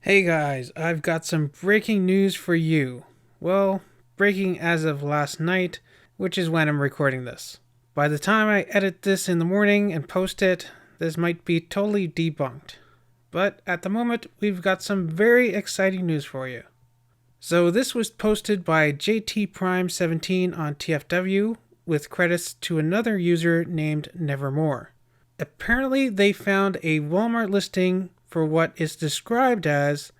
Hey guys, I've got some breaking news for you. Well, breaking as of last night, which is when I'm recording this. By the time I edit this in the morning and post it, this might be totally debunked. But at the moment, we've got some very exciting news for you. So this was posted by JT Prime 17 on TFW with credits to another user named Nevermore. Apparently, they found a Walmart listing for what is described as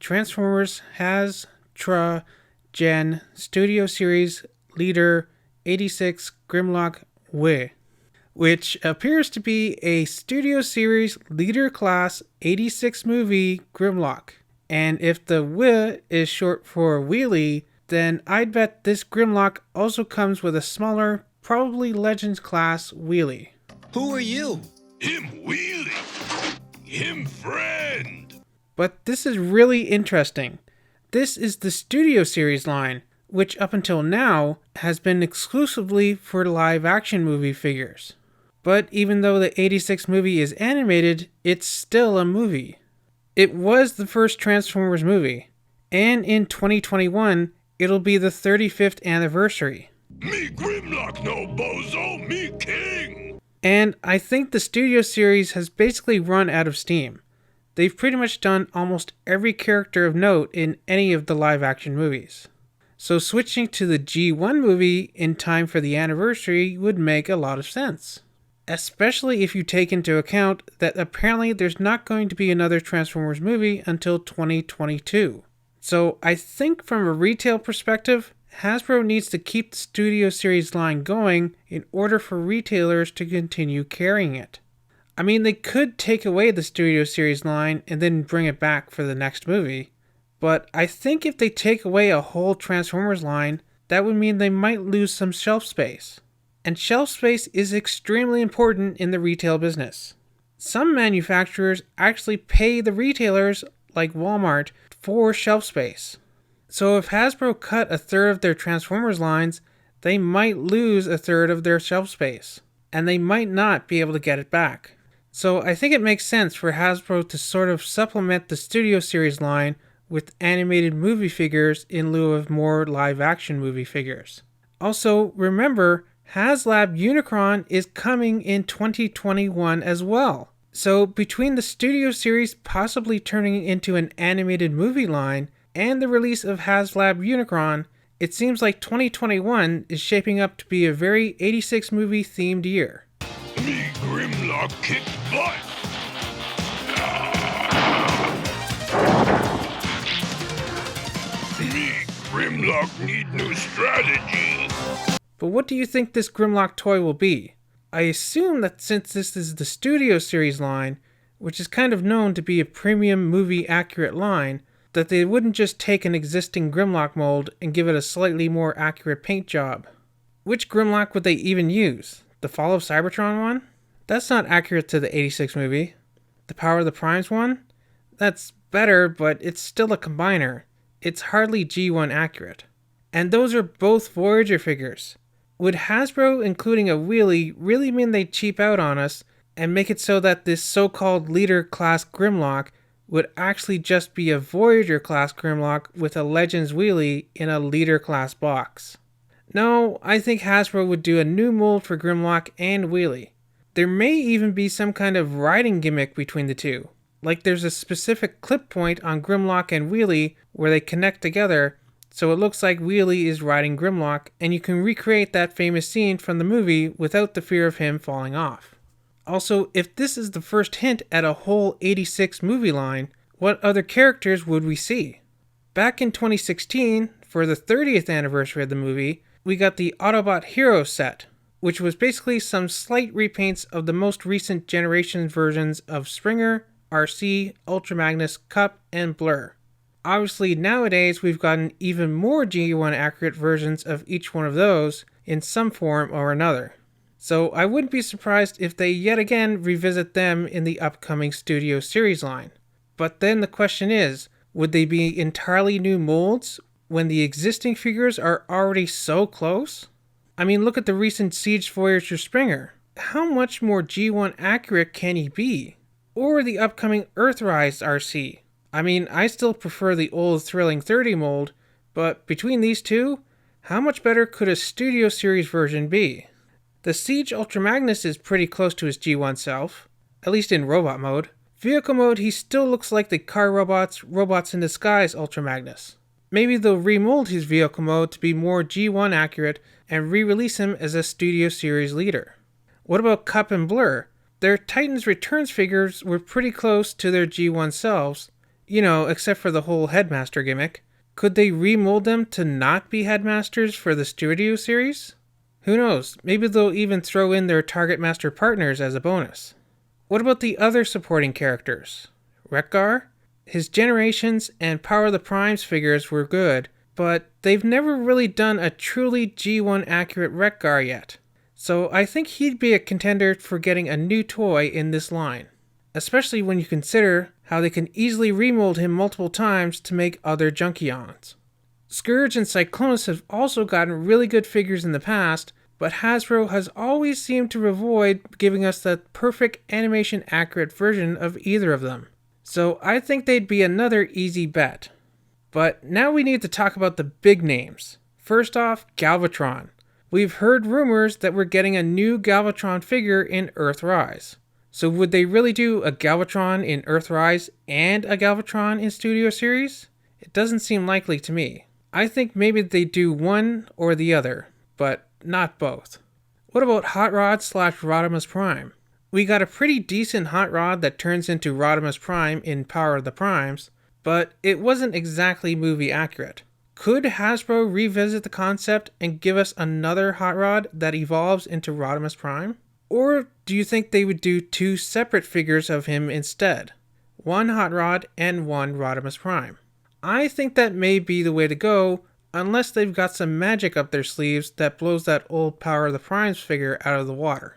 Transformers Has Tra Gen Studio Series Leader 86 Grimlock Wheelie, which appears to be a Studio Series Leader Class 86 movie Grimlock. And if the Wheelie is short for Wheelie, then I'd bet this Grimlock also comes with a smaller, probably Legends class Wheelie. Who are you? Him Wheelie. Him friend. But this is really interesting. This is the Studio Series line, which up until now has been exclusively for live action movie figures. But even though the 86 movie is animated, it's still a movie. It was the first Transformers movie, and in 2021, it'll be the 35th anniversary. Me Grimlock no bozo, me king. And I think the Studio Series has basically run out of steam. They've pretty much done almost every character of note in any of the live action movies. So switching to the G1 movie in time for the anniversary would make a lot of sense. Especially if you take into account that apparently there's not going to be another Transformers movie until 2022. So I think from a retail perspective, Hasbro needs to keep the Studio Series line going in order for retailers to continue carrying it. I mean, they could take away the Studio Series line and then bring it back for the next movie, but I think if they take away a whole Transformers line, that would mean they might lose some shelf space. And shelf space is extremely important in the retail business. Some manufacturers actually pay the retailers, like Walmart, for shelf space. So if Hasbro cut a third of their Transformers lines, they might lose a third of their shelf space, and they might not be able to get it back. So I think it makes sense for Hasbro to sort of supplement the Studio Series line with animated movie figures in lieu of more live-action movie figures. Also, remember, HasLab Unicron is coming in 2021 as well. So between the Studio Series possibly turning into an animated movie line and the release of HasLab Unicron, it seems like 2021 is shaping up to be a very 86 movie themed year. Me Grimlock kick butt. Me Grimlock need new strategy. But what do you think this Grimlock toy will be? I assume that since this is the Studio Series line, which is kind of known to be a premium movie accurate line, that they wouldn't just take an existing Grimlock mold and give it a slightly more accurate paint job. Which Grimlock would they even use? The Fall of Cybertron one? That's not accurate to the 86 movie. The Power of the Primes one? That's better, but it's still a combiner. It's hardly G1 accurate. And those are both Voyager figures. Would Hasbro including a Wheelie really mean they'd cheap out on us and make it so that this so-called Leader class Grimlock would actually just be a Voyager class Grimlock with a Legends Wheelie in a Leader class box? No, I think Hasbro would do a new mold for Grimlock and Wheelie. There may even be some kind of riding gimmick between the two. Like there's a specific clip point on Grimlock and Wheelie where they connect together, so it looks like Wheelie is riding Grimlock, and you can recreate that famous scene from the movie without the fear of him falling off. Also, if this is the first hint at a whole 86 movie line, what other characters would we see? Back in 2016, for the 30th anniversary of the movie, we got the Autobot Heroes set, which was basically some slight repaints of the most recent generation versions of Springer, RC, Ultra Magnus, Cup, and Blur. Obviously, nowadays we've gotten even more G1 accurate versions of each one of those in some form or another. So I wouldn't be surprised if they yet again revisit them in the upcoming Studio Series line. But then the question is, would they be entirely new molds when the existing figures are already so close? I mean, look at the recent Siege Voyager Springer. How much more G1 accurate can he be? Or the upcoming Earthrise RC? I mean, I still prefer the old Thrilling 30 mold, but between these two, how much better could a Studio Series version be? The Siege Ultra Magnus is pretty close to his G1 self, at least in robot mode. Vehicle mode, he still looks like the car robots in disguise Ultra Magnus. Maybe they'll remold his vehicle mode to be more G1 accurate and re-release him as a Studio Series leader. What about Cup and Blur? Their Titans Returns figures were pretty close to their G1 selves, except for the whole Headmaster gimmick. Could they remold them to not be Headmasters for the Studio Series? Who knows, maybe they'll even throw in their Target Master partners as a bonus. What about the other supporting characters? Wreck-Gar? His Generations and Power of the Primes figures were good, but they've never really done a truly G1 accurate Wreck-Gar yet. So I think he'd be a contender for getting a new toy in this line, especially when you consider how they can easily remold him multiple times to make other Junkions. Scourge and Cyclonus have also gotten really good figures in the past, but Hasbro has always seemed to avoid giving us that perfect animation accurate version of either of them. So I think they'd be another easy bet. But now we need to talk about the big names. First off, Galvatron. We've heard rumors that we're getting a new Galvatron figure in Earthrise. So would they really do a Galvatron in Earthrise and a Galvatron in Studio Series? It doesn't seem likely to me. I think maybe they do one or the other, but not both. What about Hot Rod / Rodimus Prime? We got a pretty decent Hot Rod that turns into Rodimus Prime in Power of the Primes, but it wasn't exactly movie accurate. Could Hasbro revisit the concept and give us another Hot Rod that evolves into Rodimus Prime? Or do you think they would do two separate figures of him instead? One Hot Rod and one Rodimus Prime. I think that may be the way to go, unless they've got some magic up their sleeves that blows that old Power of the Primes figure out of the water.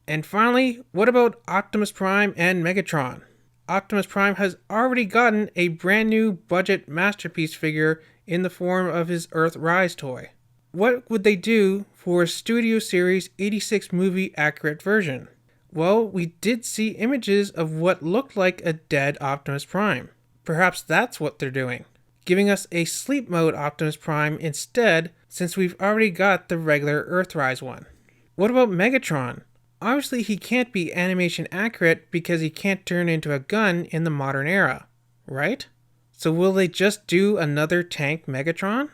And finally, what about Optimus Prime and Megatron? Optimus Prime has already gotten a brand new budget masterpiece figure in the form of his Earthrise toy. What would they do for a Studio Series 86 movie accurate version? Well, we did see images of what looked like a dead Optimus Prime. Perhaps that's what they're doing, giving us a sleep mode Optimus Prime instead, since we've already got the regular Earthrise one. What about Megatron? Obviously he can't be animation accurate because he can't turn into a gun in the modern era, right? So will they just do another tank Megatron?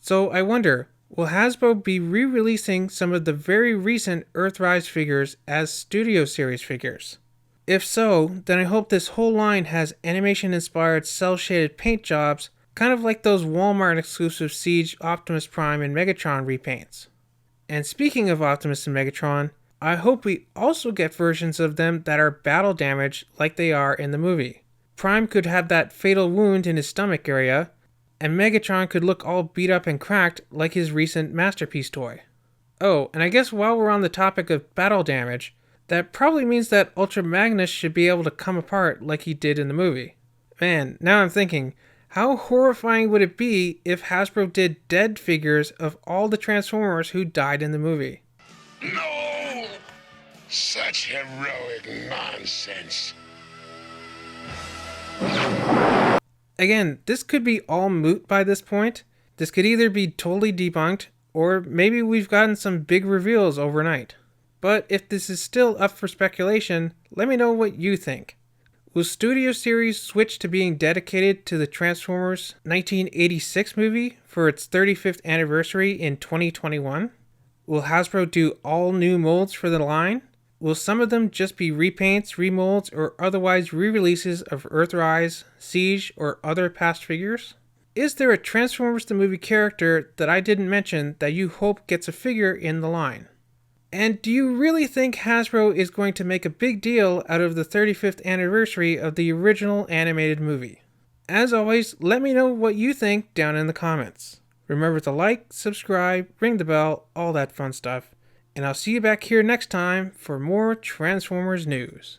So I wonder, will Hasbro be re-releasing some of the very recent Earthrise figures as Studio Series figures? If so, then I hope this whole line has animation-inspired cel-shaded paint jobs, kind of like those Walmart-exclusive Siege Optimus Prime and Megatron repaints. And speaking of Optimus and Megatron, I hope we also get versions of them that are battle damaged like they are in the movie. Prime could have that fatal wound in his stomach area, and Megatron could look all beat up and cracked like his recent Masterpiece toy. Oh, and I guess while we're on the topic of battle damage, that probably means that Ultra Magnus should be able to come apart like he did in the movie. Man, now I'm thinking, how horrifying would it be if Hasbro did dead figures of all the Transformers who died in the movie? No! Such heroic nonsense. Again, this could be all moot by this point. This could either be totally debunked, or maybe we've gotten some big reveals overnight. But if this is still up for speculation, let me know what you think. Will Studio Series switch to being dedicated to the Transformers 1986 movie for its 35th anniversary in 2021? Will Hasbro do all new molds for the line? Will some of them just be repaints, remolds, or otherwise re-releases of Earthrise, Siege, or other past figures? Is there a Transformers the Movie character that I didn't mention that you hope gets a figure in the line? And do you really think Hasbro is going to make a big deal out of the 35th anniversary of the original animated movie? As always, let me know what you think down in the comments. Remember to like, subscribe, ring the bell, all that fun stuff. And I'll see you back here next time for more Transformers news.